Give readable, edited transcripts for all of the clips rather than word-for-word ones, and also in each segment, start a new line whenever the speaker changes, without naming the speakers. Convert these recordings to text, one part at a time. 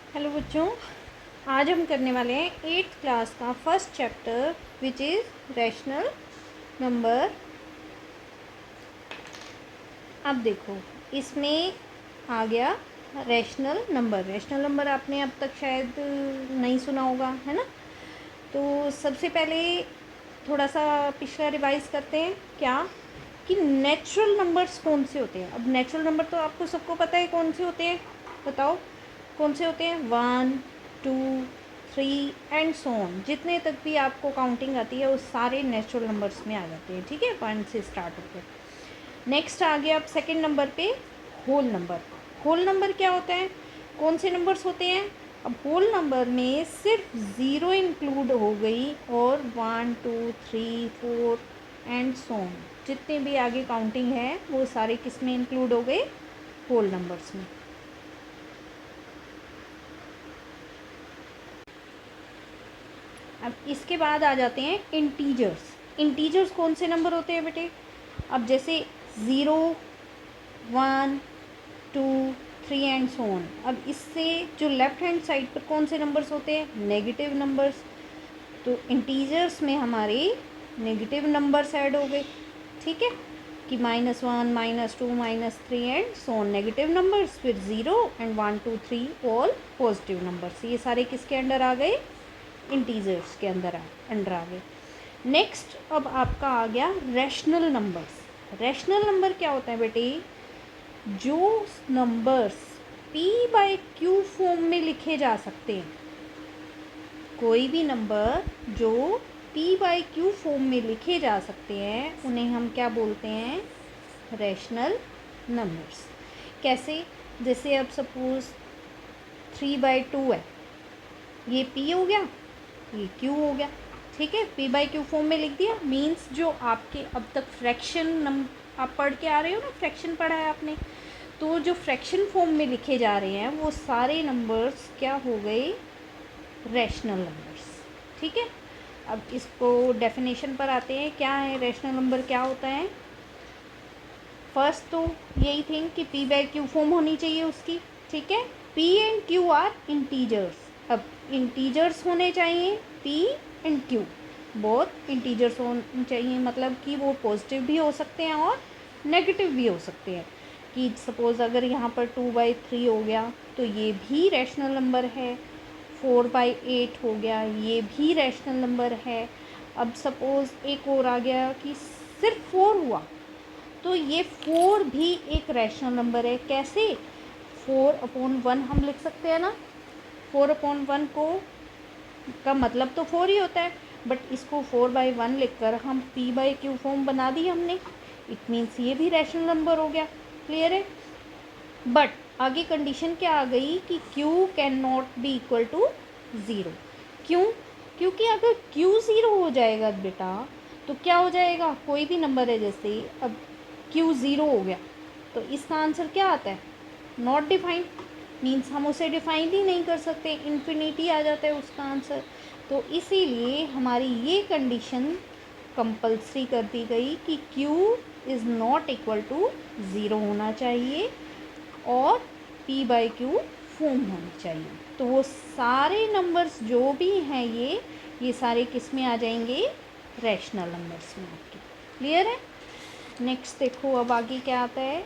Hello बच्चों, आज हम करने वाले हैं 8th क्लास का first chapter which is rational number. अब देखो, इसमें आ गया रैशनल नंबर। रैशनल नंबर आपने अब तक शायद नहीं सुना होगा, है ना। तो सबसे पहले थोड़ा सा पिछला रिवाइज करते हैं क्या कि नेचुरल नंबर्स कौन से होते हैं। अब नेचुरल नंबर तो आपको सबको पता है कौन से होते हैं, बताओ कौन से होते हैं। 1, 2, 3 एंड सो ऑन, जितने तक भी आपको काउंटिंग आती है वो सारे नेचुरल नंबर्स में आ जाते हैं, ठीक है, 1 से स्टार्ट होकर। नेक्स्ट आ गया अब सेकंड नंबर पे होल नंबर। होल नंबर क्या होता है, कौन से नंबर्स होते हैं। अब होल नंबर में सिर्फ ज़ीरो इंक्लूड हो गई और 1, 2, 3, 4 एंड सो ऑन, जितने भी आगे काउंटिंग है वो सारे किस में इंक्लूड हो गए, होल नंबर्स में। अब इसके बाद आ जाते हैं इंटीजर्स। इंटीजर्स कौन से नंबर होते हैं बेटे। अब जैसे 0, 1, 2, 3 एंड सो ऑन। अब इससे जो लेफ्ट हैंड साइड पर कौन से नंबर्स होते हैं, नेगेटिव नंबर्स। तो इंटीजर्स में हमारे नेगेटिव नंबर्स ऐड हो गए, ठीक है, कि -1, -2, -3 and so on negative numbers, फिर 0 एंड 1, 2, 3 ऑल पॉजिटिव नंबर्स। ये सारे किसके अंडर आ गए, इंटीजर्स के अंदर आ गए। नेक्स्ट अब आपका आ गया रैशनल नंबर्स। रैशनल नंबर क्या होता है बेटे, जो नंबर्स p/q फॉर्म में लिखे जा सकते हैं। कोई भी नंबर जो p/q फॉर्म में लिखे जा सकते हैं उन्हें हम क्या बोलते हैं, रैशनल नंबर्स। कैसे, जैसे अब सपोज 3/2 है, ये p हो गया, ये q हो गया, ठीक है, p/q फॉर्म में लिख दिया। मीन्स जो आपके अब तक फ्रैक्शन आप पढ़ के आ रहे हो ना, फ्रैक्शन पढ़ा है आपने, तो जो फ्रैक्शन फॉर्म में लिखे जा रहे हैं वो सारे नंबर्स क्या हो गए, रैशनल नंबर्स, ठीक है। अब इसको डेफिनेशन पर आते हैं, क्या है रैशनल नंबर, क्या होता है। फर्स्ट तो यही थिंग कि p/q फॉर्म होनी चाहिए उसकी, ठीक है। p and q are integers. अब इंटीजर्स होने चाहिए, p and q both integers होने चाहिए, मतलब कि वो पॉजिटिव भी हो सकते हैं और नेगेटिव भी हो सकते हैं। कि सपोज़ अगर यहाँ पर 2/3 हो गया तो ये भी रैशनल नंबर है, 4/8 हो गया ये भी रैशनल नंबर है। अब सपोज़ एक और आ गया कि सिर्फ 4 हुआ तो ये 4 भी एक रैशनल नंबर है। कैसे, 4/1 हम लिख सकते हैं ना। 4/1 को का मतलब तो 4 ही होता है, बट इसको 4/1 लिखकर हम p/q फॉर्म बना दी हमने। इट मीन्स ये भी रैशनल नंबर हो गया। क्लियर है। बट आगे कंडीशन क्या आ गई कि q can not be equal to 0। क्यों, क्योंकि अगर q 0 हो जाएगा बेटा तो क्या हो जाएगा, कोई भी नंबर है, जैसे अब q 0 हो गया तो इसका आंसर क्या आता है, नॉट डिफाइंड। मीन्स हम उसे डिफाइन ही नहीं कर सकते, इन्फिनिटी आ जाता है उसका आंसर। तो इसीलिए हमारी ये कंडीशन कंपल्सरी कर दी गई कि q is not equal to 0 होना चाहिए और p/q फॉर्म होनी चाहिए। तो वो सारे नंबर्स जो भी हैं ये सारे किस में आ जाएंगे, रैशनल नंबर्स में आपके। क्लियर है। नेक्स्ट देखो अब आगे क्या आता है।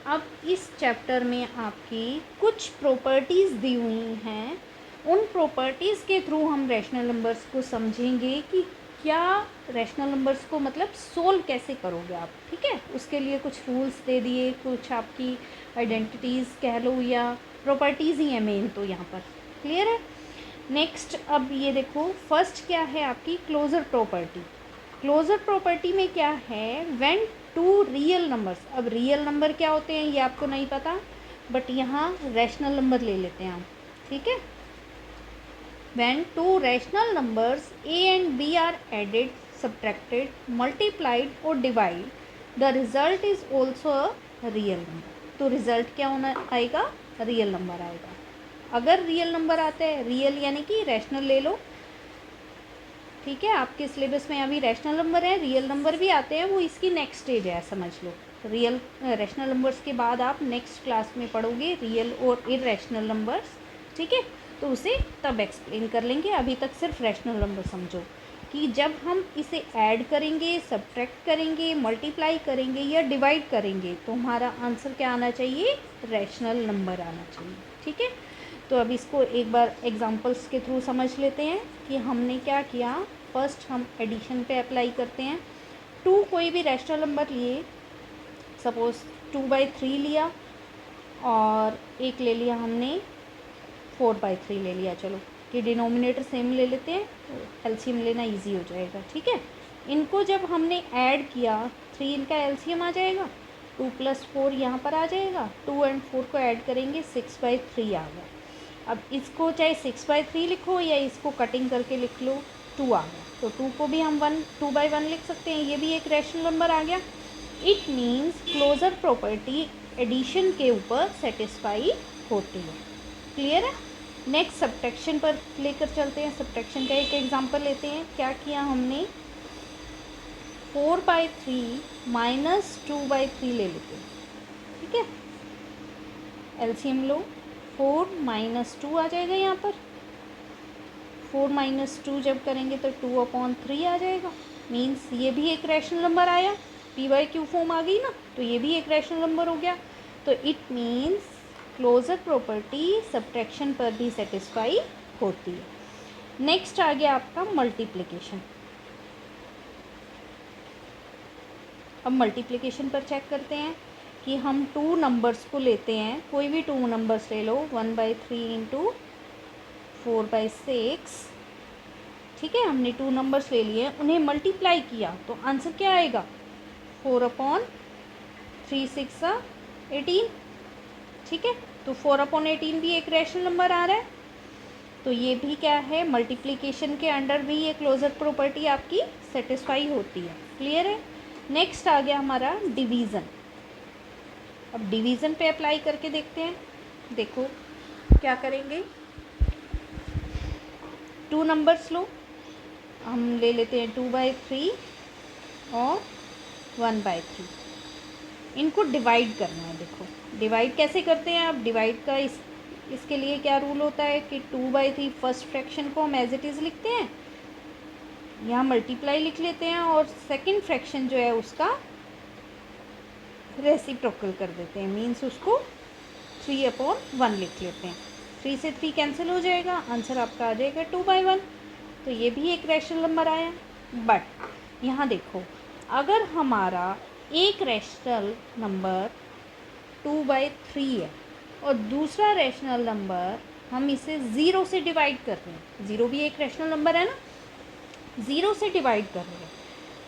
अब इस चैप्टर में आपकी कुछ प्रॉपर्टीज़ दी हुई हैं, उन प्रॉपर्टीज़ के थ्रू हम रैशनल नंबर्स को समझेंगे कि क्या रैशनल नंबर्स को मतलब सोल्व कैसे करोगे आप, ठीक है। उसके लिए कुछ रूल्स दे दिए, कुछ आपकी आइडेंटिटीज़ कह लो या प्रॉपर्टीज़ ही हैं मेन तो यहाँ पर। क्लियर है। नेक्स्ट अब ये देखो, फर्स्ट क्या है आपकी क्लोजर प्रॉपर्टी। क्लोजर प्रॉपर्टी में क्या है, व्हेन टू रियल नंबर्स। अब रियल नंबर क्या होते हैं ये आपको नहीं पता, बट यहाँ रैशनल नंबर ले लेते हैं हम, ठीक है। When two rational numbers a and b are added, subtracted, multiplied और divide, the result is also a real number. तो रिजल्ट क्या होना आएगा, रियल नंबर आएगा। अगर रियल नंबर आते हैं, रियल यानी कि रैशनल ले लो, ठीक है। आपके सिलेबस में अभी रैशनल नंबर है, रियल नंबर भी आते हैं, वो इसकी नेक्स्ट स्टेज है, समझ लो। रियल रैशनल नंबर्स के बाद आप नेक्स्ट क्लास में पढ़ोगे रियल और इररेशनल नंबर्स, ठीक है। तो उसे तब एक्सप्लेन कर लेंगे। अभी तक सिर्फ रैशनल नंबर समझो कि जब हम इसे ऐड करेंगे, सब्ट्रैक्ट करेंगे, मल्टीप्लाई करेंगे या डिवाइड करेंगे तो हमारा आंसर क्या आना चाहिए, रैशनल नंबर आना चाहिए। ठीक है, तो अब इसको एक बार एग्जांपल्स के थ्रू समझ लेते हैं कि हमने क्या किया। फर्स्ट हम एडिशन पे अप्लाई करते हैं। 2 कोई भी रैशनल नंबर लिए, सपोज़ 2/3 लिया और एक ले लिया हमने 4/3 ले लिया। चलो कि डिनोमिनेटर सेम ले लेते हैं, एलसीएम लेना इजी हो जाएगा। ठीक है, इनको जब हमने ऐड किया 3 इनका एलसीएम आ जाएगा, 2 + 4 यहाँ पर आ जाएगा, 2 और 4 को ऐड करेंगे 6/3 आ गया। अब इसको चाहे 6/3 लिखो या इसको कटिंग करके लिख लो, 2 आ गया। तो 2 को भी हम 2/1 लिख सकते हैं, ये भी एक रैशनल नंबर आ गया। It means closure property addition के ऊपर सेटिस्फाई होती है। क्लियर है। नेक्स्ट सब्ट्रैक्शन पर लेकर चलते हैं। सब्ट्रैक्शन का एक एग्जांपल लेते हैं। क्या किया हमने, 4/3 - 2/3 ले लेते हैं। ठीक है, एलसीएम लो, 4 - 2 आ जाएगा यहाँ पर। 4 - 2 जब करेंगे तो 2/3 आ जाएगा। मीन्स ये भी एक रैशनल नंबर आया, p/q फॉर्म आ गई ना, तो ये भी एक रैशनल नंबर हो गया। तो it means closure property subtraction पर भी सेटिस्फाई होती है। नेक्स्ट आ गया आपका मल्टीप्लिकेशन। अब मल्टीप्लिकेशन पर चेक करते हैं कि हम 2 नंबर्स को लेते हैं, कोई भी 2 नंबर्स ले लो, 1/3 × 4/6। ठीक है, हमने 2 नंबर्स ले लिए, उन्हें मल्टीप्लाई किया तो आंसर क्या आएगा, 4/3 6 18। ठीक है, तो 4/18 भी एक रैशनल नंबर आ रहा है। तो ये भी क्या है, मल्टीप्लिकेशन के अंडर भी ये क्लोजर प्रॉपर्टी आपकी सेटिस्फाई होती है। क्लियर है। नेक्स्ट आ गया हमारा डिवीज़न। अब डिवीज़न पे अप्लाई करके देखते हैं। देखो क्या करेंगे, 2 नंबर्स लो, हम ले लेते हैं 2/3 और 1/3। इनको डिवाइड करना है। देखो डिवाइड कैसे करते हैं। अब डिवाइड का इसके लिए क्या रूल होता है कि 2/3 फर्स्ट फ्रैक्शन को हम एज इट इज़ लिखते हैं, यहाँ मल्टीप्लाई लिख लेते हैं और सेकंड फ्रैक्शन जो है उसका रेसिप्रोकल कर देते हैं। मीन्स उसको 3/1 लिख लेते हैं। 3 से 3 कैंसिल हो जाएगा, आंसर आपका आ जाएगा 2/1। तो ये भी एक रैशनल नंबर आया। बट यहाँ देखो, अगर हमारा एक रैशनल नंबर 2/3 है और दूसरा रैशनल नंबर हम इसे 0 से डिवाइड कर रहे हैं, 0 भी एक रैशनल नंबर है ना, 0 से डिवाइड कर रहे हैं,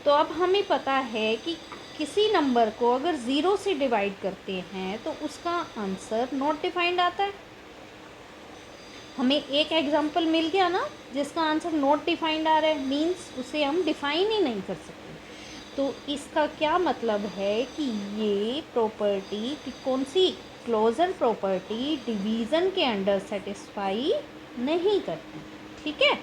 तो अब हमें पता है कि किसी नंबर को अगर 0 से डिवाइड करते हैं तो उसका आंसर नॉट डिफाइंड आता है। हमें एक एग्जांपल मिल गया ना जिसका आंसर नॉट डिफाइंड आ रहा है, मीन्स उसे हम डिफाइन ही नहीं कर सकते। तो इसका क्या मतलब है कि ये प्रॉपर्टी कि कौन सी, क्लोजर प्रॉपर्टी डिवीज़न के अंडर सेटिस्फाई नहीं करती। ठीक है,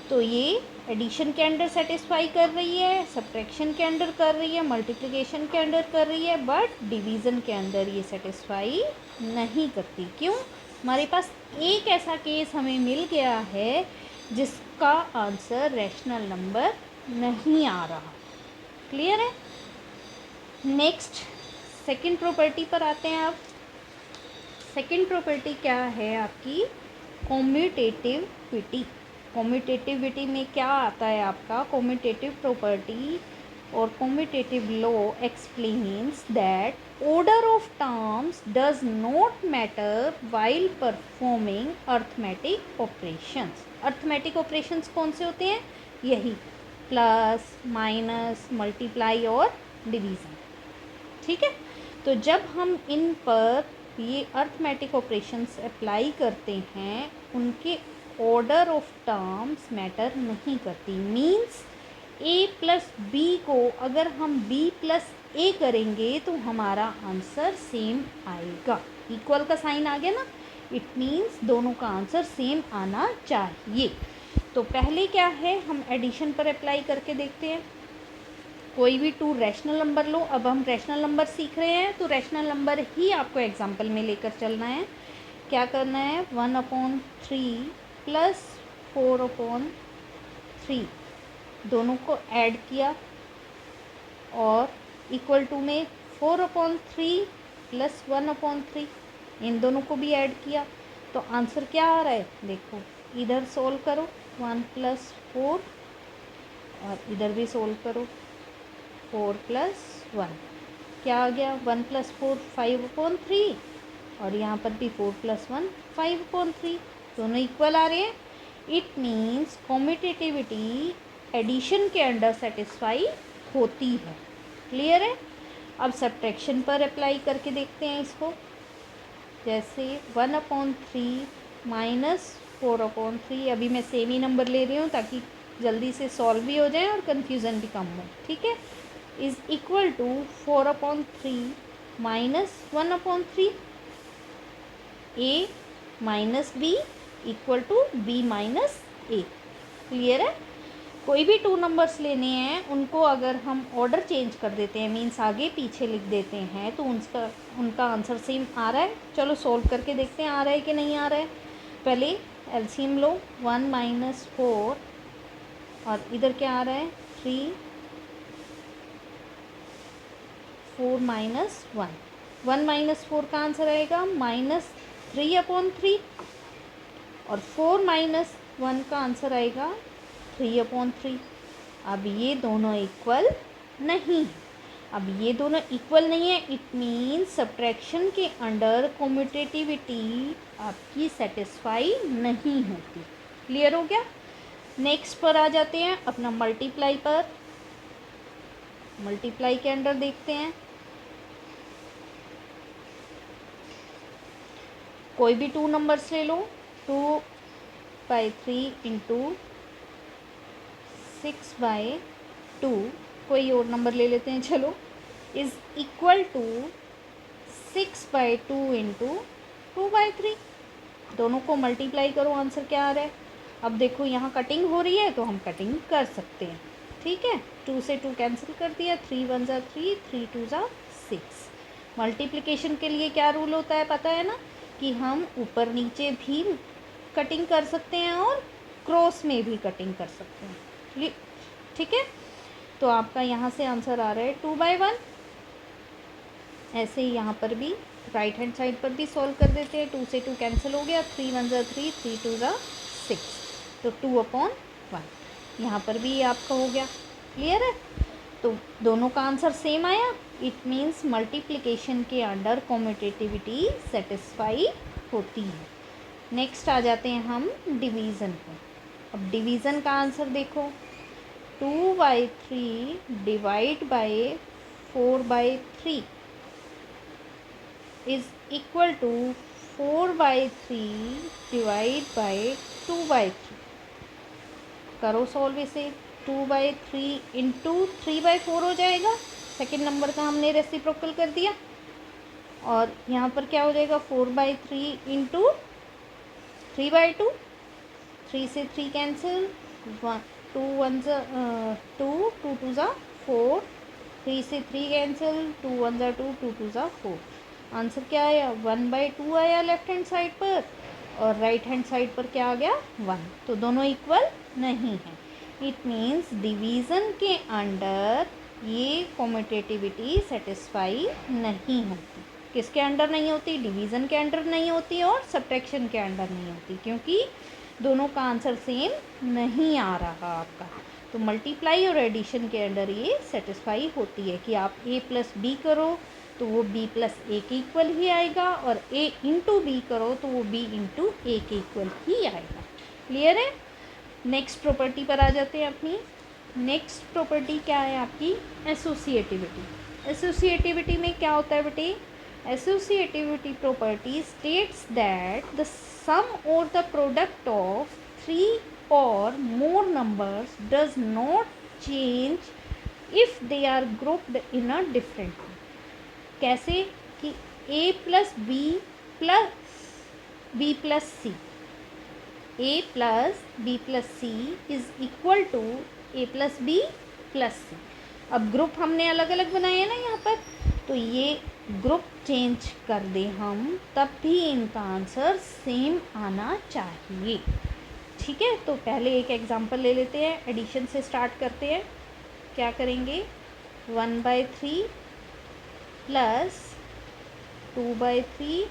तो ये एडिशन के अंडर सेटिस्फाई कर रही है, सब्ट्रैक्शन के अंडर कर रही है, मल्टीप्लिकेशन के अंडर कर रही है, बट डिवीज़न के अंडर ये सेटिस्फाई नहीं करती। क्यों, हमारे पास एक ऐसा केस हमें मिल गया है जिसका आंसर रैशनल नंबर नहीं आ रहा। क्लियर है। नेक्स्ट सेकंड प्रॉपर्टी पर आते हैं। अब सेकंड प्रॉपर्टी क्या है आपकी, कॉम्यूटेटिविटी। कॉम्यूटेटिविटी में क्या आता है आपका, कॉम्यूटेटिव प्रॉपर्टी और commutative law explains that order of terms does not matter while performing arithmetic operations. Arithmetic operations कौन से होते हैं, यही प्लस माइनस मल्टीप्लाई और डिवीज़न। ठीक है, तो जब हम इन पर ये अर्थमेटिक ऑपरेशंस अप्लाई करते हैं उनके ऑर्डर ऑफ टर्म्स मैटर नहीं करती। मीन्स a + b को अगर हम b + a करेंगे तो हमारा आंसर सेम आएगा। इक्वल का साइन आ गया ना, इट मीन्स दोनों का आंसर सेम आना चाहिए। तो पहले क्या है, हम एडिशन पर अप्लाई करके देखते हैं। कोई भी 2 रैशनल नंबर लो। अब हम रैशनल नंबर सीख रहे हैं तो रैशनल नंबर ही आपको एग्जाम्पल में लेकर चलना है। क्या करना है, 1/3 प्लस 4/3 दोनों को ऐड किया और इक्वल टू में 4/3 प्लस 1/3 इन दोनों को भी ऐड किया। तो आंसर क्या आ रहा है, देखो इधर सोल्व करो 1 + 4 और इधर भी सोल्व करो 4 + 1, क्या आ गया 1 + 4 5/3 और यहाँ पर भी 4 + 1 5/3, दोनों इक्वल आ रहे हैं। इट मीन्स कॉम्यूटेटिविटी एडिशन के अंडर सेटिस्फाई होती है। क्लियर है। अब सब्ट्रैक्शन पर अप्लाई करके देखते हैं इसको। जैसे 1/3 - 4/3, अभी मैं सेम ही नंबर ले रही हूँ ताकि जल्दी से सॉल्व भी हो जाए और कन्फ्यूज़न भी कम हो, ठीक है। Is equal to 4/3 - 1/3 a minus b equal to b minus a। Clear है। कोई भी 2 नंबर्स लेने हैं, उनको अगर हम ऑर्डर चेंज कर देते हैं, मीन्स आगे पीछे लिख देते हैं, तो उनका आंसर सेम आ रहा है। चलो सॉल्व करके देखते हैं आ रहा है कि नहीं आ रहा है। पहले एलसीएम लो, 1 - 4 और इधर क्या आ रहा है 3, 4 - 1, 1 - 4 का आंसर आएगा -3/3 और 4 - 1 का आंसर आएगा 3/3। अब ये दोनों इक्वल नहीं है। अब ये दोनों इक्वल नहीं है, इट मीन्स सब्ट्रैक्शन के अंडर कम्यूटेटिविटी आपकी सेटिस्फाई नहीं होती। क्लियर हो गया। नेक्स्ट पर आ जाते हैं अपना मल्टीप्लाई पर। मल्टीप्लाई के अंडर देखते हैं, कोई भी 2 नंबर्स ले लो, 2/3 × 6/2, कोई और नंबर ले लेते हैं चलो, इज़ इक्वल टू 6/2 × 2/3। दोनों को मल्टीप्लाई करो, आंसर क्या आ रहा है। अब देखो यहाँ कटिंग हो रही है तो हम कटिंग कर सकते हैं, ठीक है। 2 से 2 कैंसिल कर दिया, 3 × 1 = 3, 3 × 2 = 6। मल्टीप्लिकेशन के लिए क्या रूल होता है पता है ना, कि हम ऊपर नीचे भी कटिंग कर सकते हैं और क्रॉस में भी कटिंग कर सकते हैं, ठीक है। तो आपका यहाँ से आंसर आ रहा है 2/1। ऐसे ही यहाँ पर भी राइट हैंड साइड पर भी सॉल्व कर देते हैं। 2 से 2 कैंसिल हो गया, 3 × 1 = 3, 3 × 2 = 6, तो 2/1 यहाँ पर भी आपका हो गया। क्लियर है। तो दोनों का आंसर सेम आया। इट मीन्स मल्टीप्लिकेशन के अंडर कॉम्यूटेटिविटी सेटिस्फाई होती है। नेक्स्ट आ जाते हैं हम डिवीज़न पर। अब डिवीज़न का आंसर देखो, 2/3 / 4/3 इज़ इक्वल टू 4/3 / 2/3। करो सॉल्व इसे। 2/3 × 3/4 हो जाएगा। सेकेंड नंबर का हमने रेसिप्रोकल कर दिया और यहाँ पर क्या हो जाएगा 4/3 × 3/2, 3 से 3 कैंसिल, 2 × 1 = 2, 2 × 2 = 4, 3 से 3 कैंसिल, 2 × 1 = 2, 2 × 2 = 4। आंसर क्या आया 1/2 आया लेफ्ट हैंड साइड पर और राइट हैंड साइड पर क्या आ गया 1। तो दोनों इक्वल नहीं है। इट मीन्स डिवीज़न के अंडर ये कॉम्यूटेटिविटी सेटिस्फाई नहीं होती। किसके अंडर नहीं होती, डिवीज़न के अंडर नहीं होती और सब्ट्रैक्शन के अंडर नहीं होती, क्योंकि दोनों का आंसर सेम नहीं आ रहा आपका। तो मल्टीप्लाई और एडिशन के अंडर ये सेटिस्फाई होती है कि आप a + b करो तो वो b + a के इक्वल ही आएगा और a × b करो तो वो b × a के इक्वल ही आएगा। क्लियर है। नेक्स्ट प्रॉपर्टी पर आ जाते हैं अपनी। नेक्स्ट प्रॉपर्टी क्या है आपकी, एसोसिएटिविटी। एसोसिएटिविटी में क्या होता है बेटे, associativity property states that the sum और the product of 3 or more numbers does not change if they are grouped in a different way। कैसे कि a + b + b + c, a + b + c is equal to a + b + c। अब group हमने अलग अलग बनाए हैं ना यहाँ पर, तो ये ग्रुप चेंज कर दें हम, तब भी इनका आंसर सेम आना चाहिए। ठीक है, तो पहले एक एग्जांपल ले लेते हैं, एडिशन से स्टार्ट करते हैं। क्या करेंगे, 1/3 प्लस 2/3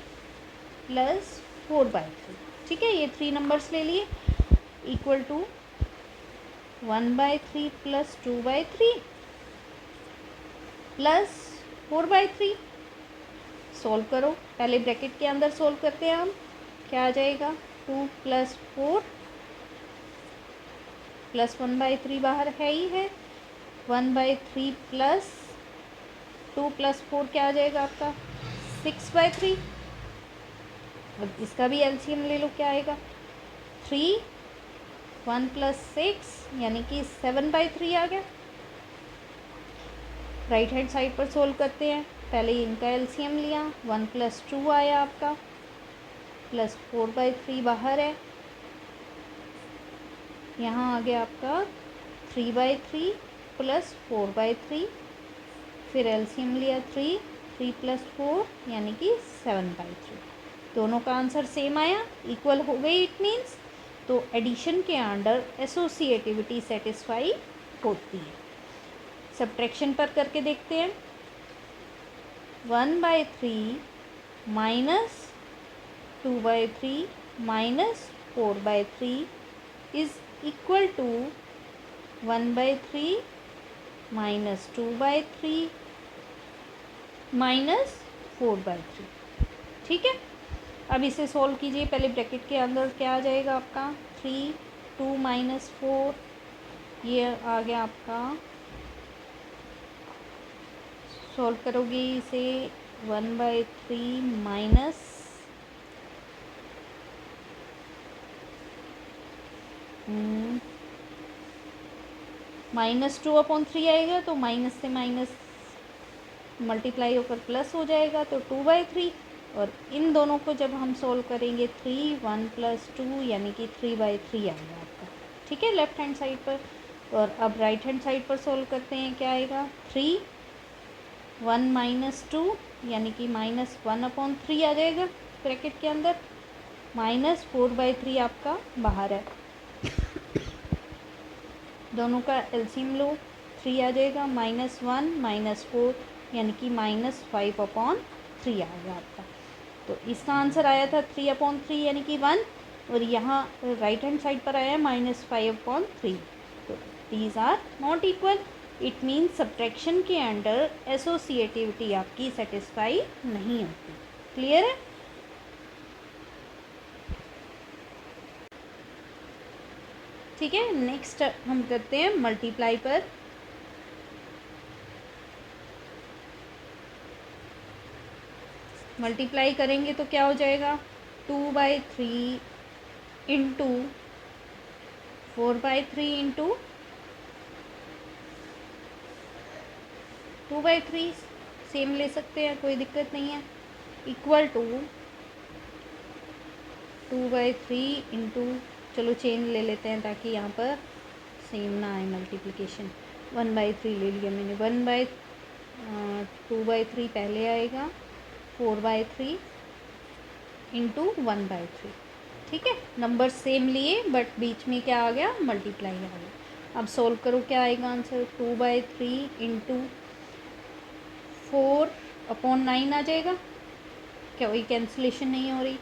प्लस 4/3। ठीक है, ये 3 नंबर्स ले लिए, equal to 1/3 plus 2/3 plus 4/3। Solve करो, पहले ब्रैकेट के अंदर सोल्व करते हैं हम। क्या आ जाएगा, 2 प्लस 4 प्लस 1/3 बाहर है ही है, 1/3 प्लस 2 प्लस 4 क्या आ जाएगा आपका, 6/3। अब इसका भी एलसीएम ले लो, क्या आएगा, 3, 1 प्लस 6 यानी कि 7/3 आ गया। राइट हैंड साइड पर सोल्व करते हैं, पहले इनका एलसीएम लिया, 1 प्लस 2 आया आपका, प्लस 4/3 बाहर है, यहाँ आ गया आपका 3/3 प्लस 4/3, फिर एलसीएम लिया 3 प्लस 4 यानी कि 7/3। दोनों का आंसर सेम आया, इक्वल हो गई इट मीन्स। तो एडिशन के अंडर एसोसिएटिविटी सेटिस्फाई होती है। सब्ट्रैक्शन पर करके देखते हैं, 1/3 minus 2/3 minus 4/3 is equal to 1/3 minus 2/3 minus 4/3। ठीक है, अब इसे सोल्व कीजिए, पहले ब्रैकेट के अंदर क्या आ जाएगा आपका, 3, 2 माइनस 4, ये आ गया आपका। सोल्व करोगे इसे, 1/3 माइनस -2/3 आएगा, तो माइनस से माइनस मल्टीप्लाई होकर प्लस हो जाएगा, तो 2/3। और इन दोनों को जब हम सोल्व करेंगे, 3, 1 प्लस 2 यानी कि 3/3 आएगा आपका। ठीक है, लेफ्ट हैंड साइड पर। और अब राइट हैंड साइड पर सोल्व करते हैं, क्या आएगा, 3, 1 माइनस 2 यानी कि -1/3 आ जाएगा ब्रैकेट के अंदर, माइनस 4/3 आपका बाहर है। दोनों का एलसीएम लो, 3 आ जाएगा, -1 -4 यानी कि -5/3 आएगा आपका। तो इसका आंसर आया था 3/3 यानी कि 1, और यहाँ राइट हैंड साइड पर आया -5/3। तो these are not equal, it means subtraction के अंडर एसोसिएटिविटी आपकी सेटिस्फाई नहीं होती। क्लियर है? ठीक है, नेक्स्ट हम करते हैं मल्टीप्लाई पर। मल्टीप्लाई करेंगे तो क्या हो जाएगा, 2/3 इंटू 4/3 इंटू 2/3, सेम ले सकते हैं, कोई दिक्कत नहीं है, इक्वल टू 2/3 इंटू, चलो चेन ले लेते हैं ताकि यहाँ पर सेम ना आए मल्टीप्लिकेशन। 1/3 ले लिया मैंने, 2/3 पहले आएगा, 4/3 इंटू 1/3। ठीक है, नंबर सेम लिए बट बीच में क्या आ गया, मल्टीप्लाई आ गया। अब सोल्व करो, क्या आएगा आंसर, 2/3 इंटू 4/9 आ जाएगा, क्या वही कैंसिलेशन नहीं हो रही,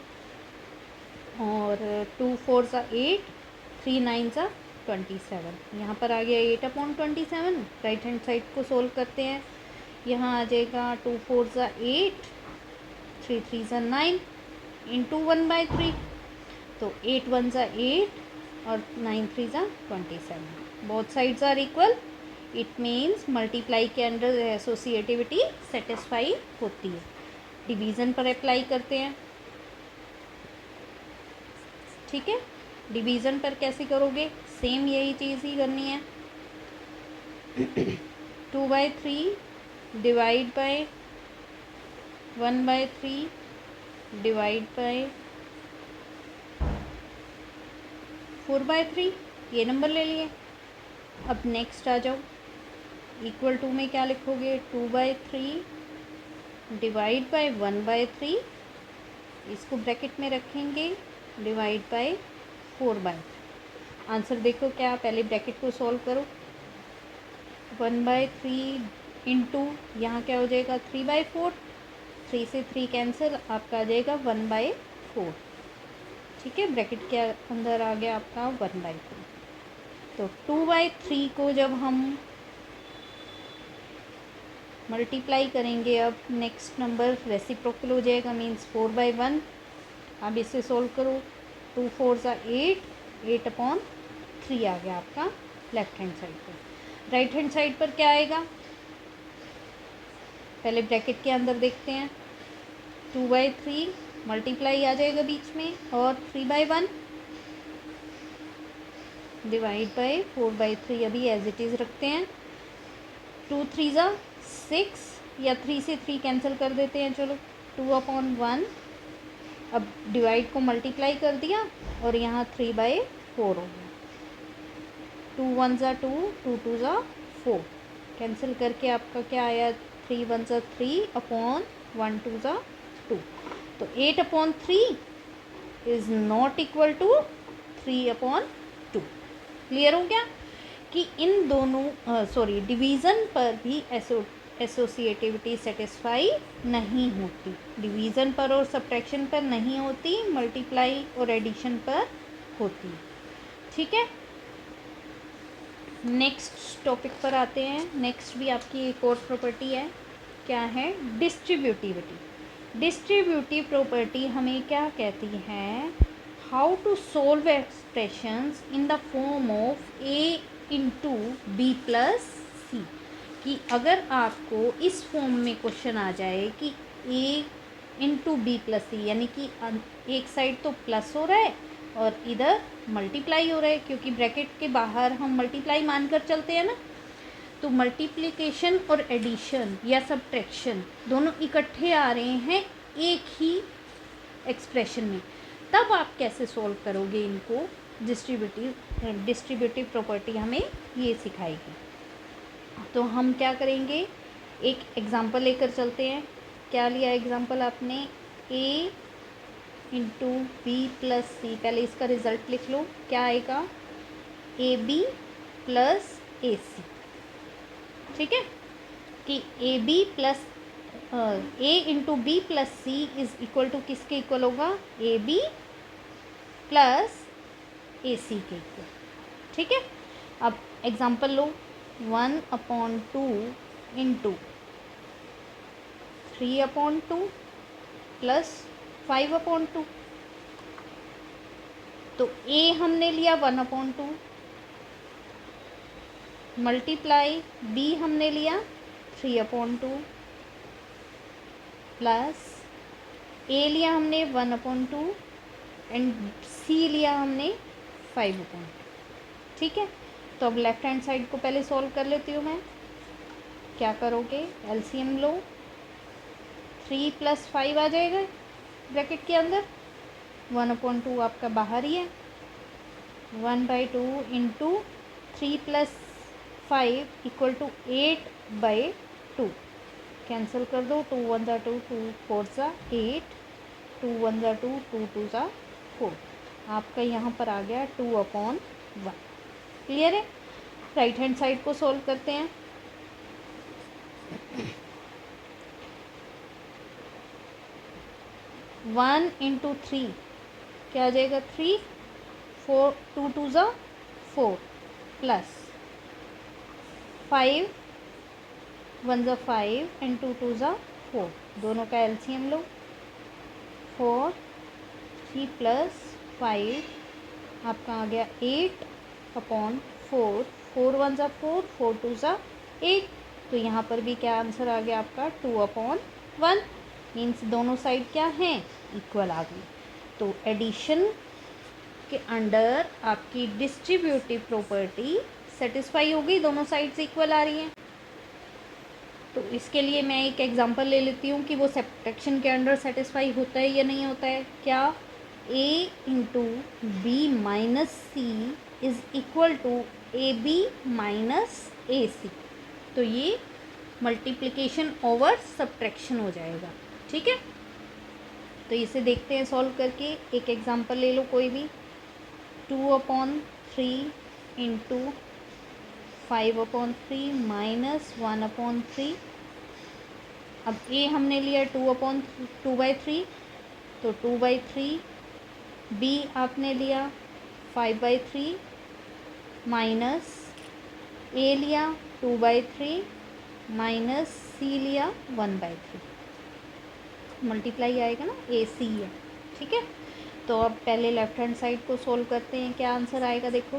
और 2 4 सा 8, 3 9 सा 27, यहाँ पर आ गया 8/27। राइट हैंड साइड को सोल्व करते हैं, यहाँ आ जाएगा 2 4 सा 8, 3 3 सा 9 इंटू 1/3, तो 8 1 सा 8 और 9 3 सा 27। Both sides are equal, it means multiply के अंडर एसोसिएटिविटी सेटिस्फाई होती है। डिवीज़न पर अप्लाई करते हैं। ठीक है, डिवीज़न पर कैसे करोगे, सेम यही चीज़ ही करनी है। 2/3 डिवाइड बाय 1/3 डिवाइड बाय 4/3, ये नंबर ले लिए। अब नेक्स्ट आ जाओ, इक्वल टू में क्या लिखोगे, 2/3 डिवाइड बाय 1/3, इसको ब्रैकेट में रखेंगे, डिवाइड बाय 4/3। आंसर देखो क्या, पहले ब्रैकेट को सॉल्व करो। 1/3 इंटू यहाँ क्या हो जाएगा 3/4, 3 से 3 कैंसिल, आपका आ जाएगा 1/4। ठीक है, ब्रैकेट के अंदर आ गया आपका 1/4। तो 2/3 को जब हम मल्टीप्लाई करेंगे, अब नेक्स्ट नंबर रेसिप्रोकल हो जाएगा, मीन्स 4/1। अब इसे सोल्व करो, 2 4 ज़ा 8/3 आ गया आपका लेफ्ट हैंड साइड पर। राइट हैंड साइड पर क्या आएगा, पहले ब्रैकेट के अंदर देखते हैं। 2/3 मल्टीप्लाई आ जाएगा बीच में, और 3/1 डिवाइड बाय 4/3 अभी एज इट इज़ रखते हैं। 2 3 ज़ा 6, या 3 से 3 कैंसिल कर देते हैं, चलो 2/1। अब डिवाइड को मल्टीप्लाई कर दिया, और यहाँ 3/4 हो गया। 2 1 ज़ा 2, 2 2 ज़ा 4, कैंसिल करके आपका क्या आया, 3 1 ज़ा 3/1 2 ज़ा 2। तो 8/3 is not equal to 3/2। Clear हो गया कि इन दोनों सॉरी डिवीज़न पर भी एसोसिएटिविटी सेटिस्फाई नहीं होती। डिवीज़न पर और सब्ट्रैक्शन पर नहीं होती, मल्टीप्लाई और एडिशन पर होती। ठीक है, नेक्स्ट टॉपिक पर आते हैं। नेक्स्ट भी आपकी एक और प्रॉपर्टी है, क्या है, डिस्ट्रीब्यूटिविटी। डिस्ट्रीब्यूटिव प्रॉपर्टी हमें क्या कहती है, how to solve expressions in the form of a into B plus C. कि अगर आपको इस फॉर्म में क्वेश्चन आ जाए कि a इंटू बी प्लस सी, यानी कि एक साइड तो प्लस हो रहा है और इधर मल्टीप्लाई हो रहा है, क्योंकि ब्रैकेट के बाहर हम मल्टीप्लाई मानकर चलते हैं ना, तो मल्टीप्लिकेशन और एडिशन या सब्ट्रैक्शन दोनों इकट्ठे आ रहे हैं एक ही एक्सप्रेशन में, तब आप कैसे सॉल्व करोगे इनको। डिस्ट्रीब्यूटिव प्रॉपर्टी हमें ये सिखाएगी। तो हम क्या करेंगे, एक एग्जांपल लेकर चलते हैं। क्या लिया एग्जांपल आपने, a इंटू बी प्लस सी। पहले इसका रिज़ल्ट लिख लो, क्या आएगा, AB प्लस AC। ठीक है, कि AB plus a into B plus C is equal to किसके इक्वल होगा, AB प्लस AC के इक्वल। ठीक है, अब एग्जांपल लो, 1/2 इंटू 3/2 प्लस 5/2। तो a हमने लिया 1/2, मल्टीप्लाई b हमने लिया 3/2, प्लस a लिया हमने 1/2 एंड c लिया हमने 5/2। ठीक है, तो अब लेफ्ट हैंड साइड को पहले सॉल्व कर लेती हूँ मैं। क्या करोगे, एलसीएम लो, 3 + 5 आ जाएगा ब्रैकेट के अंदर, 1/2 आपका बाहर ही है, 1/2 इंटू 3 + 5 = 8/2। कैंसिल कर दो, 2 1 ज़ा 2, 2 4 ज़ा 8, 2 1 ज़ा 2, 2 2 ज़ा 4। आपका यहाँ पर आ गया 2/1। क्लियर है, राइट हैंड साइड को सॉल्व करते हैं। वन इंटू 3 क्या आ जाएगा, 3 4 2 2 ज़ा 4 प्लस 5 1 ज़ा 5 एंड 2 2 ज़ा 4, दोनों का एलसीएम लो, 4 3 + 5 आपका आ गया 8/4, 4 1 ज़ा 4, 4 2 ज़ा 8। तो यहाँ पर भी क्या आंसर आ गया आपका 2/1। मीन्स दोनों साइड क्या हैं, इक्वल आ गई। तो एडिशन के अंडर आपकी डिस्ट्रीब्यूटिव प्रॉपर्टी सेटिस्फाई हो गई, दोनों साइड्स इक्वल आ रही हैं। तो इसके लिए मैं एक एग्जांपल ले लेती हूँ कि वो सब्ट्रैक्शन के अंडर सेटिस्फाई होता है या नहीं होता है। क्या, a into B minus C is equal to AB minus AC। तो ये मल्टीप्लिकेशन ओवर सब्ट्रैक्शन हो जाएगा। ठीक है, तो इसे देखते हैं सॉल्व करके। एक एग्जांपल ले लो कोई भी। 2/3 इंटू 5/3 माइनस 1/3। अब ए हमने लिया 2/3, तो 2/3। बी आपने लिया 5/3 माइनस ए लिया 2/3 माइनस सी लिया 1/3। मल्टीप्लाई आएगा ना, ए सी है। ठीक है, तो अब पहले लेफ्ट हैंड साइड को सोल्व करते हैं, क्या आंसर आएगा देखो।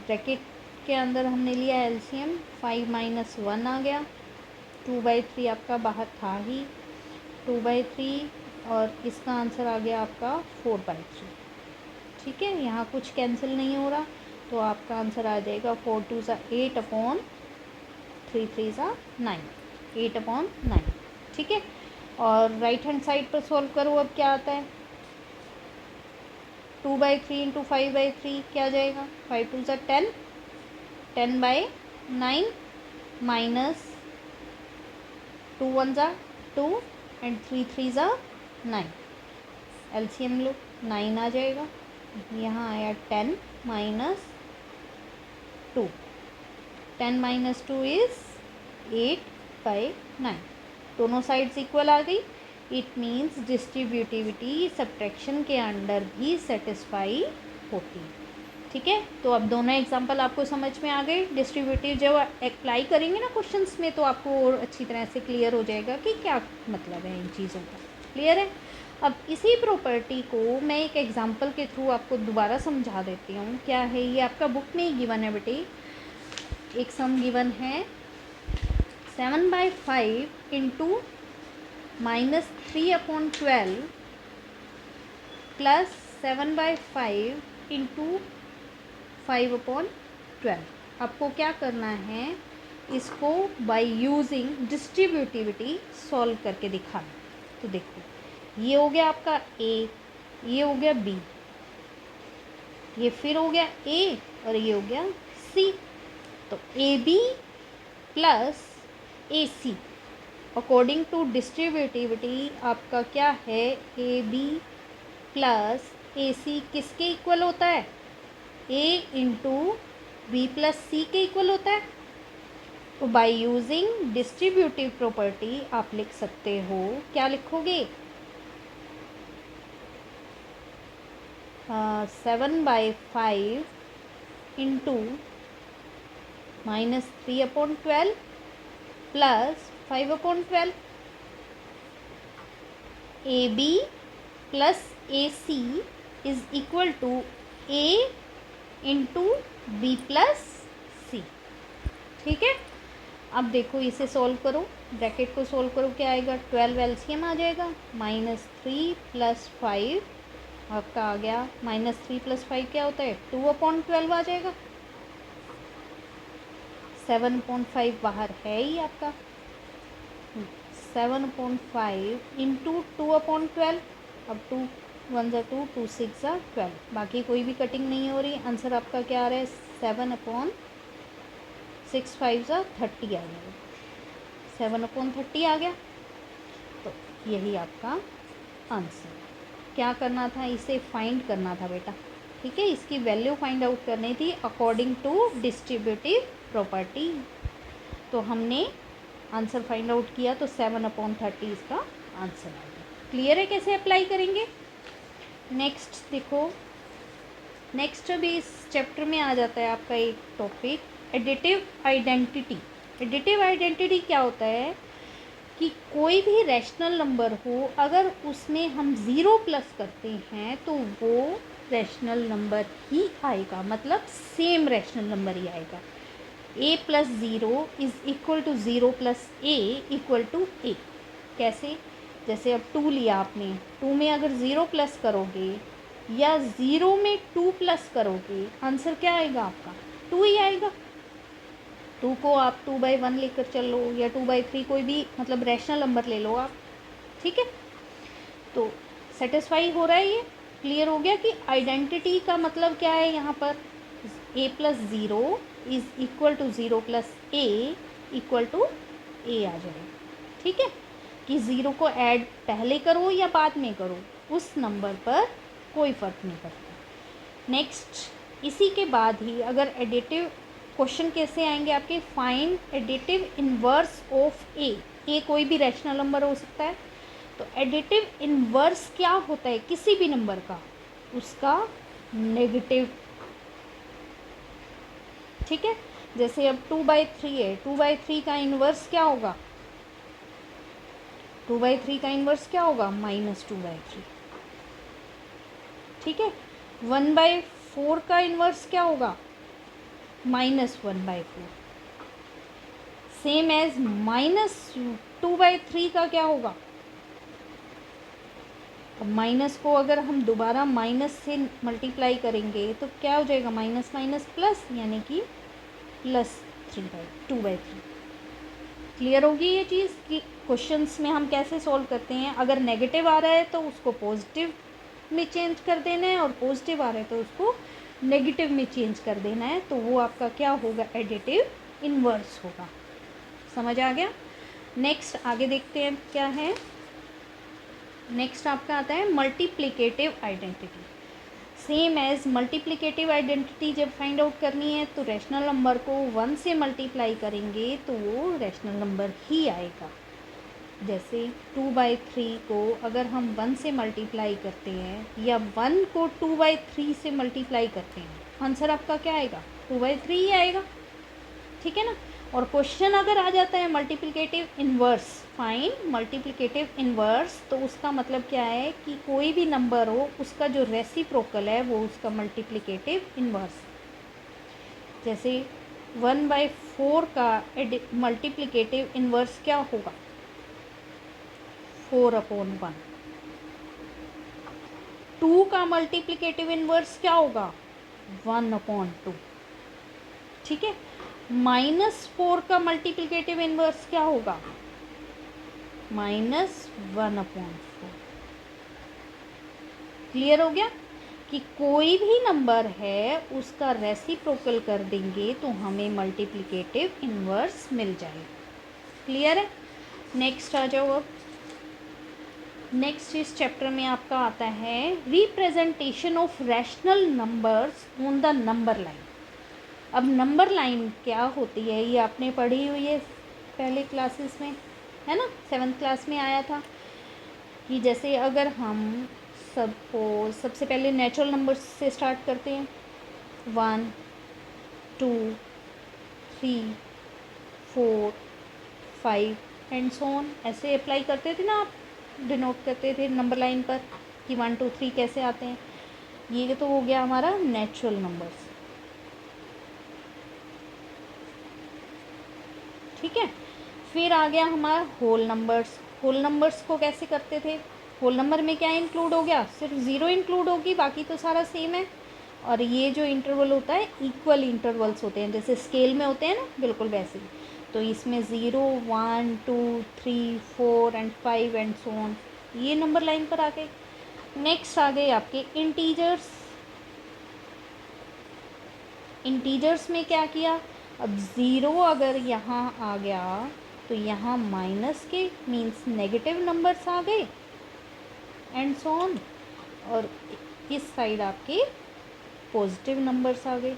ब्रैकेट के अंदर हमने लिया एलसीएम, 5 माइनस 1 आ गया, 2/3 आपका बाहर था ही, 2/3 और इसका आंसर आ गया आपका 4/3। ठीक है, यहाँ कुछ कैंसिल नहीं हो रहा, तो आपका आंसर आ जाएगा 4 2 ज़ा 8/3 3 ज़ा 9, 8/9। ठीक है, और राइट हैंड साइड पर सॉल्व करो। अब क्या आता है, 2/3 इंटू 5/3 क्या आ जाएगा, 5 2 ज़ा 10, 10/9 माइनस 2 1 ज़ा 2 एंड 3 3 ज़ा 9। एलसीएम लो, 9 आ जाएगा। यहाँ आया 10 माइनस 2, 10 माइनस 2 इज़ 8/9। दोनों साइड्स इक्वल आ गई। इट मीन्स डिस्ट्रीब्यूटिविटी सब्ट्रैक्शन के अंडर भी सेटिस्फाई होती है। ठीक है, तो अब दोनों एग्जांपल आपको समझ में आ गए। डिस्ट्रीब्यूटिव जब अप्लाई करेंगे ना क्वेश्चंस में, तो आपको और अच्छी तरह से क्लियर हो जाएगा कि क्या मतलब है इन चीज़ों का। क्लियर है। अब इसी प्रॉपर्टी को मैं एक एग्जांपल के थ्रू आपको दोबारा समझा देती हूँ। क्या है ये, आपका बुक में ही गिवन है बेटे। एक सम गिवन है 7/5 इंटू -3/12 प्लस 7/5 इंटू 5/12। आपको क्या करना है, इसको बाय यूजिंग डिस्ट्रीब्यूटिविटी सॉल्व करके दिखाना। तो देखो, ये हो गया आपका ए, ये हो गया बी, ये फिर हो गया ए और ये हो गया सी। तो A B plus A C according to distributivity आपका क्या है, ए बी प्लस ए सी किसके इक्वल होता है, ए इंटू बी प्लस सी के इक्वल होता है। तो बाय यूजिंग डिस्ट्रीब्यूटिव प्रॉपर्टी आप लिख सकते हो, क्या लिखोगे, 7/5 into -3/12 plus 5/12। A B plus A C is equal to A into B plus C. ठीक है, अब देखो इसे सॉल्व करो, ब्रैकेट को सॉल्व करो, क्या आएगा, 12 एलसीएम आ जाएगा, -3 + 5 आपका आ गया, -3 + 5 क्या होता है, 2/12 आ जाएगा। 7/5 बाहर है ही आपका, 7/5 इंटू 2/12। अब 2 1 ज़ा 2, 2 6 ज़ा 12, बाकी कोई भी कटिंग नहीं हो रही। आंसर आपका क्या आ रहा है, 7/6 5 ज़ा 30 आ जाएगा, 7/30 आ गया। तो यही आपका आंसर। क्या करना था, इसे फाइंड करना था बेटा। ठीक है, इसकी वैल्यू फाइंड आउट करनी थी अकॉर्डिंग टू डिस्ट्रीब्यूटिव प्रॉपर्टी। तो हमने आंसर फाइंड आउट किया, तो 7/30 इसका आंसर आ गया। क्लियर है कैसे अप्लाई करेंगे। नेक्स्ट देखो, नेक्स्ट भी इस चैप्टर में आ जाता है आपका एक topic, additive identity. Additive identity क्या होता है कि कोई भी रैशनल नंबर हो, अगर उसमें हम 0 प्लस करते हैं तो वो रैशनल नंबर ही आएगा, मतलब सेम रैशनल नंबर ही आएगा। a + 0 is equal to 0 + a equal to a। कैसे, जैसे अब 2 लिया आपने, 2 में अगर 0 प्लस करोगे या 0 में 2 प्लस करोगे, आंसर क्या आएगा आपका, 2 ही आएगा। 2 को आप 2/1 लेकर चलो या 2/3, कोई भी मतलब रैशनल नंबर ले लो आप। ठीक है, तो सेटिस्फाई हो रहा है ये, क्लियर हो गया कि आइडेंटिटी का मतलब क्या है यहाँ पर, a + 0 is equal to 0 plus A equal to A आ जाएगा। ठीक है, कि 0 को ऐड पहले करो या बाद में करो, उस नंबर पर कोई फ़र्क नहीं पड़ता। नेक्स्ट, इसी के बाद ही अगर एडिटिव क्वेश्चन कैसे आएंगे आपके, फाइंड एडिटिव इन्वर्स ऑफ ए कोई भी रैशनल नंबर हो सकता है। तो एडिटिव इन्वर्स क्या होता है किसी भी नंबर का, उसका नेगेटिव। ठीक है, जैसे अब 2/3 है, 2/3 का इन्वर्स क्या होगा, 2/3 का इन्वर्स क्या होगा, -2/3। ठीक है, 1/4 का इन्वर्स क्या होगा, -1/4। सेम एज -2/3 का क्या होगा, अब माइनस को अगर हम दोबारा माइनस से मल्टीप्लाई करेंगे तो क्या हो जाएगा, माइनस माइनस प्लस, यानी कि +2/3। क्लियर होगी ये चीज़ कि क्वेश्चंस में हम कैसे सॉल्व करते हैं। अगर नेगेटिव आ रहा है तो उसको पॉजिटिव में चेंज कर देना है, और पॉजिटिव आ रहा है तो उसको नेगेटिव में चेंज कर देना है, तो वो आपका क्या होगा, एडिटिव इन्वर्स होगा। समझ आ गया। नेक्स्ट आगे देखते हैं क्या है। नेक्स्ट आपका आता है multiplicative identity. Same as multiplicative identity जब फाइंड आउट करनी है तो रैशनल नंबर को 1 से मल्टीप्लाई करेंगे तो वो रैशनल नंबर ही आएगा। जैसे 2/3 को अगर हम 1 से मल्टीप्लाई करते हैं या 1 को 2/3 से मल्टीप्लाई करते हैं, आंसर आपका क्या आएगा, 2/3 ही आएगा। ठीक है ना। और क्वेश्चन अगर आ जाता है multiplicative inverse, find multiplicative inverse, तो उसका मतलब क्या है कि कोई भी नंबर हो उसका जो रेसिप्रोकल है वो उसका मल्टीप्लिकेटिव इन्वर्स। जैसे 1/4 का मल्टीप्लिकेटिव इन्वर्स क्या होगा, 4/1। 2 का मल्टीप्लिकेटिव इन्वर्स क्या होगा, 1/2। ठीक है, -4 का मल्टीप्लिकेटिव इन्वर्स क्या होगा, -1/4। क्लियर हो गया कि कोई भी नंबर है उसका रेसिप्रोकल कर देंगे तो हमें मल्टीप्लिकेटिव इन्वर्स मिल जाएगा। क्लियर है। नेक्स्ट आ जाओ। अब नेक्स्ट इस चैप्टर में आपका आता है representation of rational numbers on the number line. अब नंबर लाइन क्या होती है ये आपने पढ़ी हुई है पहले क्लासेस में, है ना, 7th क्लास में आया था कि जैसे अगर हम सबसे पहले नेचुरल नंबर्स से स्टार्ट करते हैं, 1 2 3 4 5 एंड सो ऑन, ऐसे अप्लाई करते थे ना आप, डिनोट करते थे नंबर लाइन पर कि 1 2 3 कैसे आते हैं। ये तो हो गया हमारा नेचुरल नंबर्स। ठीक है, फिर आ गया हमारा होल नंबर्स। होल नंबर्स को कैसे करते थे, होल नंबर में क्या इंक्लूड हो गया, सिर्फ 0 इंक्लूड होगी, बाकी तो सारा सेम है। और ये जो इंटरवल होता है इक्वल इंटरवल्स होते हैं, जैसे स्केल में होते हैं ना, बिल्कुल वैसे ही। तो इसमें 0 1 2 3 4 एंड 5 एंड सो ऑन, ये नंबर लाइन पर आ गए। नेक्स्ट आ गए आपके इंटीजर्स। इंटीजर्स में क्या किया, अब 0 अगर यहाँ आ गया तो यहाँ माइनस के मीन्स नेगेटिव नंबर्स आ गए एंड सो ऑन, और इस साइड आपके पॉजिटिव नंबर्स आ गए।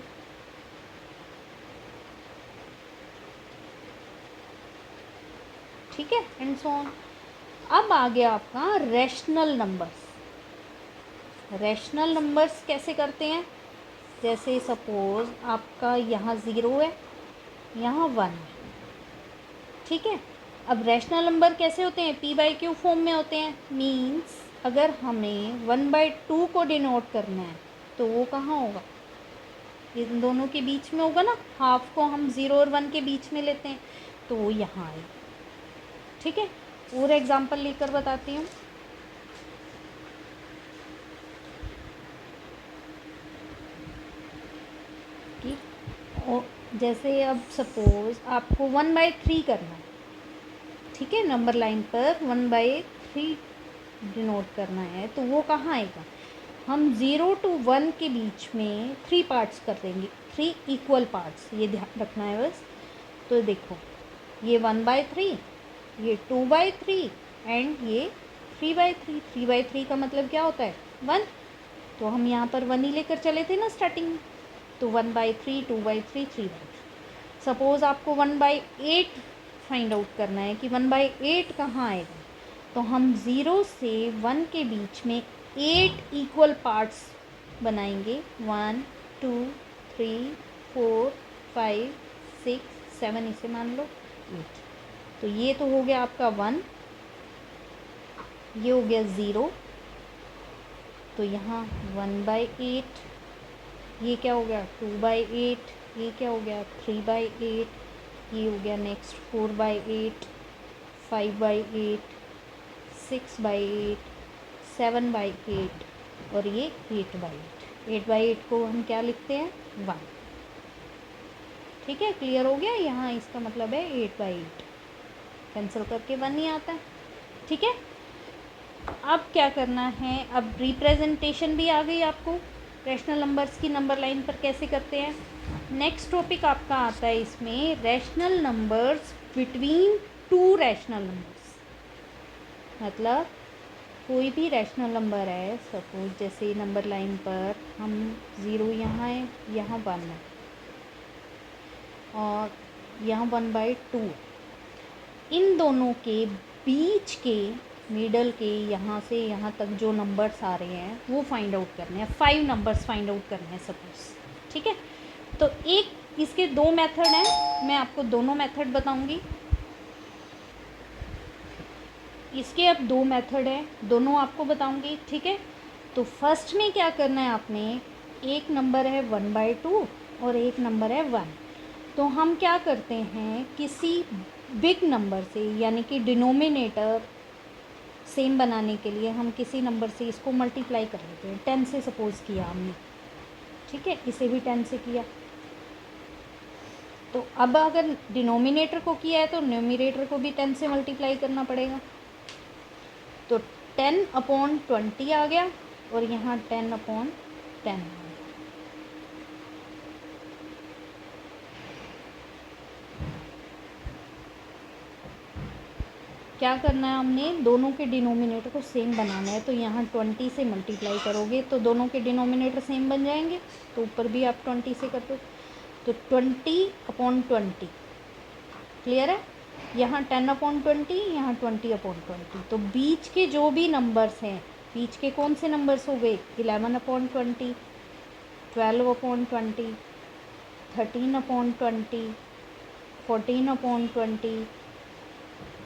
ठीक है, एंड सो ऑन। अब आ गया आपका रैशनल नंबर्स। रैशनल नंबर्स कैसे करते हैं, जैसे सपोज आपका यहाँ 0 है, यहाँ 1 है। ठीक है, अब रैशनल नंबर कैसे होते हैं, p/q फॉर्म में होते हैं। मीन्स अगर हमें 1/2 को डिनोट करना है तो वो कहाँ होगा, इन दोनों के बीच में होगा ना, हाफ को हम 0 और 1 के बीच में लेते हैं तो वो यहाँ आएगा। ठीक है, और एग्जांपल लेकर बताती हूँ। जैसे अब सपोज आपको 1/3 करना है, ठीक है, नंबर लाइन पर 1/3 डिनोट करना है तो वो कहाँ आएगा, हम 0 to 1 के बीच में 3 पार्ट्स कर देंगे, 3 इक्वल पार्ट्स, ये ध्यान रखना है बस। तो देखो ये 1/3, ये 2/3 एंड ये 3/3। 3/3 का मतलब क्या होता है 1, तो हम यहाँ पर 1 ही लेकर चले थे ना स्टार्टिंग में, तो 1/3, 2/3, 3/3। सपोज़ आपको 1/8 फाइंड आउट करना है कि 1/8 कहाँ आएगा, तो हम 0 से 1 के बीच में 8 इक्वल पार्ट्स बनाएंगे। 1 2 3 4 5 6 7, इसे मान लो 8। तो ये तो हो गया आपका 1, ये हो गया 0, तो यहाँ 1/8, ये क्या हो गया 2/8, ये क्या हो गया 3/8, ये हो गया नेक्स्ट 4/8, 5/8, 6/8, 7/8 और ये 8/8। 8/8 को हम क्या लिखते हैं 1। ठीक है, क्लियर हो गया। यहाँ इसका मतलब है 8/8, कैंसिल करके 1 ही आता है। ठीक है, अब क्या करना है, अब रिप्रेजेंटेशन भी आ गई आपको, रैशनल नंबर्स की नंबर लाइन पर कैसे करते हैं। नेक्स्ट टॉपिक आपका आता है इसमें rational numbers between 2 rational numbers. मतलब कोई भी रैशनल नंबर है, सपोज जैसे नंबर लाइन पर हम 0 यहाँ है, यहाँ 1 है और यहाँ 1/2, इन दोनों के बीच के मिडल के यहाँ से यहाँ तक जो नंबर्स आ रहे हैं वो फाइंड आउट करने हैं। 5 नंबर्स फाइंड आउट करने हैं सपोज। ठीक है, तो एक इसके 2 मेथड हैं, मैं आपको दोनों मेथड बताऊंगी। इसके अब 2 मेथड हैं, दोनों आपको बताऊंगी। ठीक है, तो फर्स्ट में क्या करना है आपने, एक नंबर है 1/2 और एक नंबर है 1। तो हम क्या करते हैं, किसी बिग नंबर से यानी कि डिनोमिनेटर सेम बनाने के लिए हम किसी नंबर से इसको मल्टीप्लाई कर लेते हैं। 10 से सपोज़ किया हमने, ठीक है, इसे भी 10 से किया। तो अब अगर डिनोमिनेटर को किया है तो न्यूमरेटर को भी 10 से मल्टीप्लाई करना पड़ेगा। तो 10/20 आ गया और यहाँ 10/10 आ गया। क्या करना है, हमने दोनों के डिनोमिनेटर को सेम बनाना है। तो यहाँ 20 से मल्टीप्लाई करोगे तो दोनों के डिनोमिनेटर सेम बन जाएंगे, तो ऊपर भी आप 20 से कर दो, तो 20/20 क्लियर है। यहाँ 10/20, यहाँ 20/20। तो बीच के जो भी नंबर्स हैं, बीच के कौन से नंबर्स हो गए, 11/20, 12/20, 13/20, 14/20,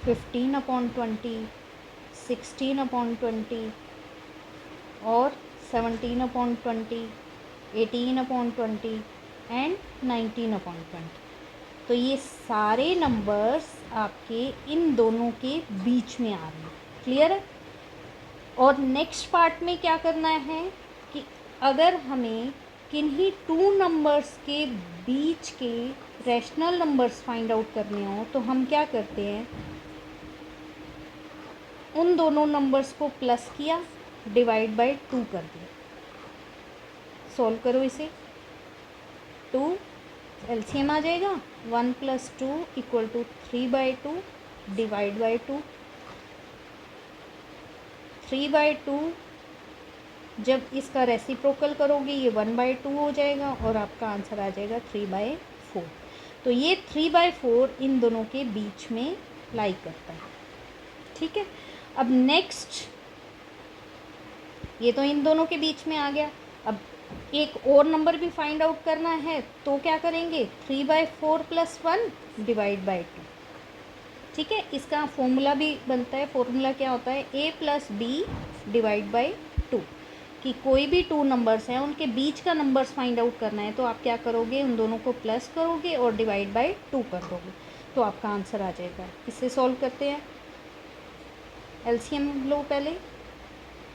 15/20, 16/20 और 17/20, 18/20 एंड 19/20। तो ये सारे नंबर्स आपके इन दोनों के बीच में आ रहे हैं, क्लियर है। और नेक्स्ट पार्ट में क्या करना है कि अगर हमें किन्हीं 2 नंबर्स के बीच के रैशनल नंबर्स फाइंड आउट करने हो तो हम क्या करते हैं, उन दोनों नंबर्स को प्लस किया, डिवाइड बाय 2 कर दिया। सॉल्व करो इसे, 2 एलसीएम आ जाएगा, 1 + 2 = 3/2 डिवाइड बाय 2। 3/2 जब इसका रेसिप्रोकल करोगे ये 1/2 हो जाएगा और आपका आंसर आ जाएगा 3/4। तो ये 3/4 इन दोनों के बीच में लाई करता है। ठीक है, अब नेक्स्ट, ये तो इन दोनों के बीच में आ गया। अब एक और नंबर भी फाइंड आउट करना है, तो क्या करेंगे, 3/4 + 1 डिवाइड बाय 2। ठीक है, इसका फॉर्मूला भी बनता है। फॉर्मूला क्या होता है, a + b डिवाइड बाय 2, कि कोई भी 2 नंबर्स हैं उनके बीच का नंबर्स फाइंड आउट करना है, तो आप क्या करोगे, उन दोनों को प्लस करोगे और डिवाइड बाय 2 कर दोगे, तो आपका आंसर आ जाएगा। इसे सॉल्व करते हैं, एलसीएम लो पहले,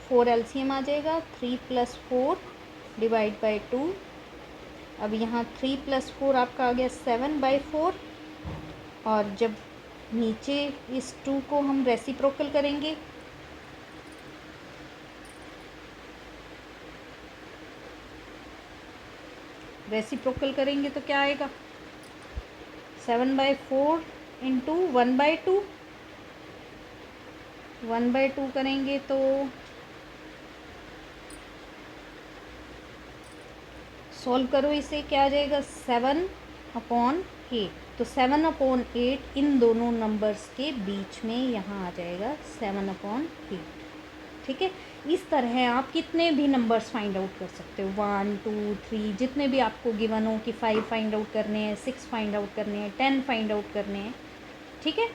4 एलसीएम आ जाएगा, 3 + 4 डिवाइड बाय 2। अब यहाँ 3 + 4 आपका आ गया 7/4, और जब नीचे इस 2 को हम रेसिप्रोकल करेंगे रेसिप्रोकल करेंगे तो क्या आएगा, 7/4 इंटू 1/2, 1/2 करेंगे तो सॉल्व करो इसे, क्या आ जाएगा 7/8। तो 7/8 इन दोनों नंबर्स के बीच में यहाँ आ जाएगा 7/8। ठीक है, इस तरह आप कितने भी नंबर्स फाइंड आउट कर सकते हो, 1 2 3 जितने भी आपको गिवन हो कि 5 फाइंड आउट करने हैं, 6 फाइंड आउट करने हैं, 10 फाइंड आउट करने हैं। ठीक है,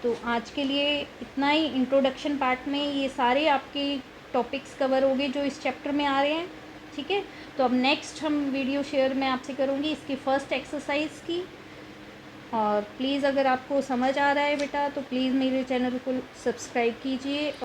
तो आज के लिए इतना ही। इंट्रोडक्शन पार्ट में ये सारे आपके टॉपिक्स कवर हो गए जो इस चैप्टर में आ रहे हैं। ठीक है, तो अब नेक्स्ट हम वीडियो शेयर मैं आपसे करूँगी इसकी फ़र्स्ट एक्सरसाइज की। और प्लीज़ अगर आपको समझ आ रहा है बेटा तो प्लीज़ मेरे चैनल को सब्सक्राइब कीजिए।